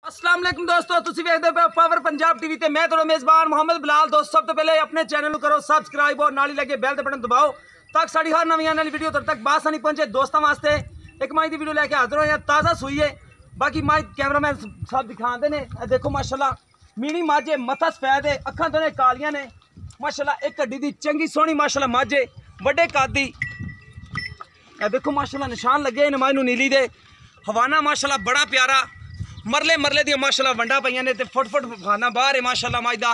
अस्सलाम वालेकुम दोस्तों, तुसी वेखदे पे पावर पंजाब टीवी ते मैं थोड़ा मेज़बान मोहम्मद बिलाल। दोस्त सब तो पहले अपने चैनल को करो सब्सक्राइब और नाली लगे बैल दे बटन दबाओ ताकि साड़ी हर नवी आने वाली वीडियो तुहाडे तक बासानी पहुंचे। दोस्तों वास्ते एक माई दी वीडियो लेके हाजिर हो, ताज़ा सूई है। बाकी माई कैमरामैन सब दिखाते ने, देखो माशाल्लाह मीनी माझे मथा सफेद है, अखां दोने कालियां ने माशाल्लाह। एक हड्डी दी चंगी सोहनी माशाल्लाह माझे बड़े कद दी, देखो माशाल्लाह निशान लगे इन माई नूं नीली दे। हवाना माशाल्लाह बड़ा प्यारा, मरले मरले दी माशाल्लाह वंडा पईयां ने ते फुट फुट खाना बाहर है माशाल्लाह माई दा।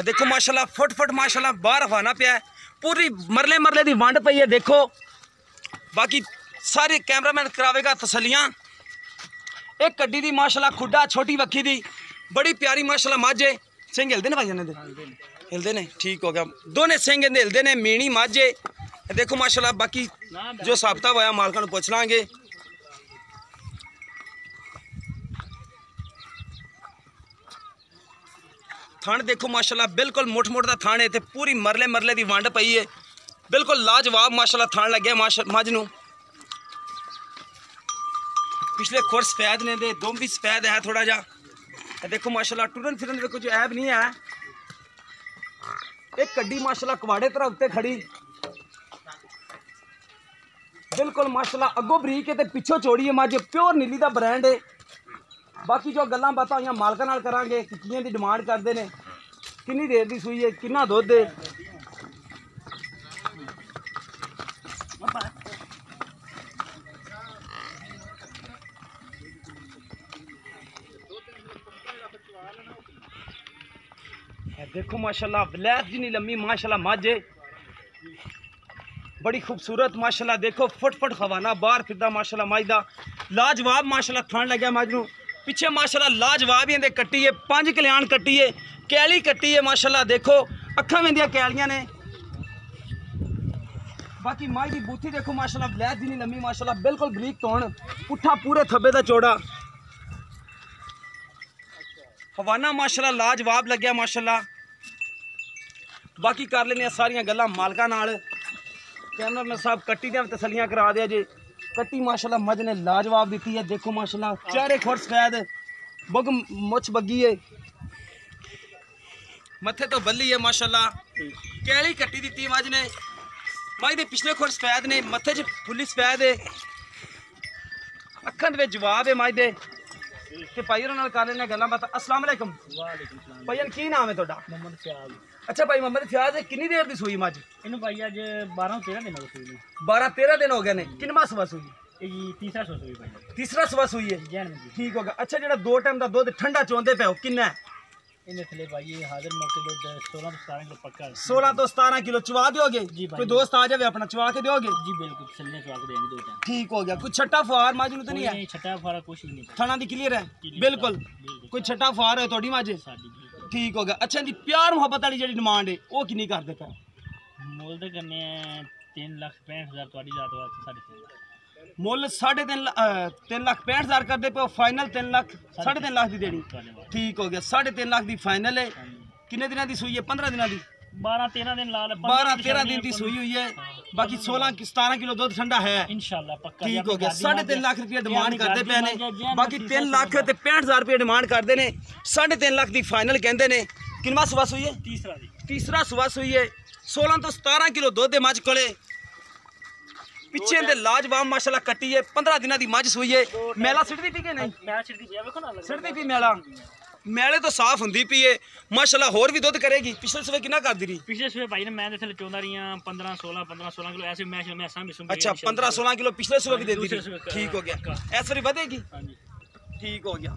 देखो माशाल्लाह फुट फुट माशाल्लाह बाहर खाना पिया है, पूरी मरले मरले दी वंड पई है देखो। बाकी सारे कैमरामैन करावेगा तसलियां। एक कड्डी दी माशाल्लाह खुड्डा छोटी वक्खी दी बड़ी प्यारी माशाल्लाह माझे। सिंह हिलदे ने भाई ने, हिलदे ने, ठीक हो गया। दोने सिंह हिलदे ने, मीणी माझे देखो माशाल्लाह। बाकी जो साबता होया मालकां नूं पुछ लांगे। थान देखो माशाल्लाह बिल्कुल मुठ मुठ का थान है, तो पूरी मरले मरले की वंड पई है, बिल्कुल लाजवाब माशाल्लाह थान लगे मझ नूं। पिछले खुर सफेद ने, दुम भी सफेद है थोड़ा जा। देखो माशाल्लाह टुरन फिरन में कुछ ऐब नहीं है। एक कड्डी माशाल्लाह कवाड़े तरह उत्ते खड़ी, बिल्कुल माशाल्लाह अगों बरीक है, पिछों चौड़ी है। मझ प्योर नीली का ब्रांड है। बाकी जो गल्लां बातां होईयां मालकां नाल करांगे कि कियां दी डिमांड करदे ने, किन्नी देर दी सूई है, किन्ना दुध है। देखो माशाल्लाह ब्लैक जिनी लम्मी माशाल्लाह माझे बड़ी खूबसूरत माशाल्लाह। देखो फुट फुट खवाना बाहर फिरदा माशाल्लाह माई दा, लाजवाब माशाल्लाह थान लग्या मझ नूं। पिछे माशाल्लाह लाजवाब ही कट्टी है, 5 कल्याण कट्टी है, कैली कट्टी है माशाल्लाह। देखो अखां वेंदियां कैलियां ने। बाकी माई की बूथी देखो माशाल्लाह ब्लैक जिनी लम्मी माशाल्लाह, बिल्कुल बरीक तोण, पुट्ठा पूरे थब्बे दा चौड़ा। हवाना माशाल्लाह लाजवाब लग्या माशाल्लाह। बाकी कर लेने सारियां गल्लां मालकां नाल। कैमरामैन साहब कट्टी दियां तसलियां करा दिया जे। कट्टी माशाल्लाह मझ ने लाजवाब दी है, देखो माशाल्लाह चारे खुर सफेद, बग मुछ बगी है, मथे तो बल्ली है माशाल्लाह। कैली कट्टी दी मझ ने, मझ दे पिछले खुर सफेद ने, मथे च फुल्ली सफेद है, अखां दे जवाब है मझ दे। ते भाई होरां नाल कर लेने गल्लां बातां। अस्सलाम वालेकुम। वालेकुम भाई, की नाम है तुहाडा? मोहम्मद फयाज। अच्छा भाई मोहम्मद फयाज, कितनी देर दी सूई मझ? इनू भाई अज 12-13 दिन हो गए। 12-13 दिन हो गए ने। किन्नवा सुबह सूई? तीसरा सुबह सूई भाई। तीसरा सुबह सूई है, ठीक हो गया। अच्छा जेड़ा 2 टाइम का दुध ठंडा चोंदे पे हो किन्ना है? इन्हें थले भाई हाजिर मौके दुध 16 तो 17 किलो पक्का है। 16 तो 17 किलो चवा दोगे? जी भाई। कोई दोस्त आ जाए अपना चवा के दोगे? जी बिल्कुल, चलने चवा के देंगे 2 टाइम। ठीक हो गया। कुछ छट्टा फुहार मझ नूं तो नहीं है? छट्टा फुहार कुछ भी नहीं, थाना दी क्लियर है बिल्कुल। कोई छट्टा फुहार है थोड़ी मझ? ठीक हो गया। अच्छा जी प्यार मुहब्बत वाली जी डिमांड है वो कितनी करते पे? मोल दे करने 3,65,000 थोड़ी जात वास्ते 3.5 मुल 3.5 लाख 65,000 कर दे पे, फाइनल 3 लाख 3.5 लाख दी देनी। ठीक हो गया, 3.5 लाख दी फाइनल है। किन्ने दिनों दी सूई है? 15 दिनों दी, 12-13 दिन ला ले, 12-13 दिन दी सूई हुई है। बाकी 16-17 किलो दूध ठंडा है इंशाल्लाह पक्का। ठीक हो गया। 3.5 लाख रुपया डिमांड करते पे ने। बाकी 3 लाख ते 65,000 रुपया डिमांड करते ने। 3.5 लाख दी फाइनल कहते ने। किन्नवा सुबह सूई है? तीसरा सुबह सूई है। 16 तो 17 किलो दूध मझ कोले, पिछे दे लाजवाब माशाल्लाह कट्टी है। 15 दिनों की मझ सूई है। मैला सिटदी पी के नहीं? सिटदी पी मैला, मैले तो साफ होंदी पी है माशाल्लाह। होर भी दुध करेगी? पिछले सुबह कितना कर दी रही? पिछले सुबह भाई ने मैं थले चौंदा रही 15-16 किलो ऐसे मैं सामने। अच्छा 15-16 किलो पिछले सुबह भी दे दी। ठीक हो गया। ऐस बारी बढ़ेगी? ठीक हो गया।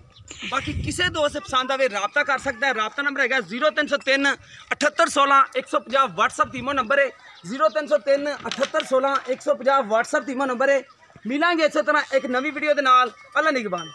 बाकी किसी दोस्त से पसंद आवे राबता कर सकता है। राबता नंबर है 0303 7816 150 व्हाट्सअप तीमो नंबर है। 0303 7816 150 व्हाट्सअप तीमो नंबर है। मिलेंगे इस तरह एक नवी वीडियो के नाल। अल्लाह निगहबान।